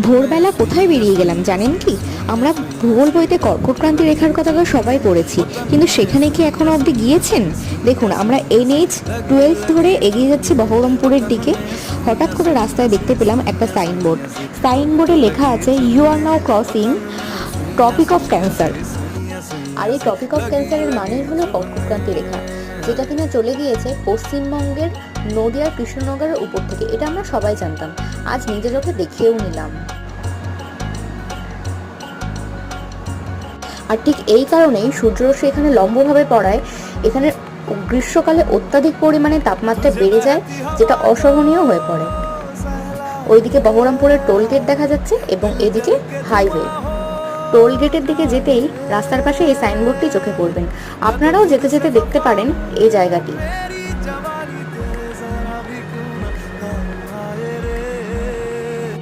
ভোরবেলা কোথায় বেরিয়ে গেলাম জানেন কি? আমরা ভূগোল বইতে কর্কটক্রান্তি রেখার কথা তো সবাই পড়েছি, কিন্তু সেখানে কি এখনো অবধি গিয়েছেন? দেখুন, আমরা NH-12 ধরে এগিয়ে যাচ্ছি বহরমপুরের দিকে। হঠাৎ করে রাস্তায় দেখতে পেলাম একটা সাইনবোর্ড। সাইনবোর্ডে লেখা আছে, you are now crossing topic of cancer. আর এই টপিক অফ ক্যান্সারের মানে হলো কর্কটক্রান্তি রেখা, যেটা কিনা চলে গিয়েছে পশ্চিমবঙ্গের নদিয়ার কৃষ্ণনগরের উপর থেকে। এটা আমরা সবাই জানতাম, আজ নিজের চোখে দেখিয়েও নিলাম। আর ঠিক এই কারণেই সূর্যরশ্মি এখানে লম্বভাবে পড়ায় এখানে গ্রীষ্মকালে অত্যাধিক পরিমাণে তাপমাত্রা বেড়ে যায়, যেটা অসহনীয় হয়ে পড়ে। ওইদিকে বহরমপুরের টোল গেট দেখা যাচ্ছে এবং এদিকে হাইওয়ে। টোল গেটের দিকে যেতেই রাস্তার পাশে এই সাইনবোর্ডটি চোখে পড়বেন। আপনারাও যেতে যেতে দেখতে পারেন এই জায়গাটি।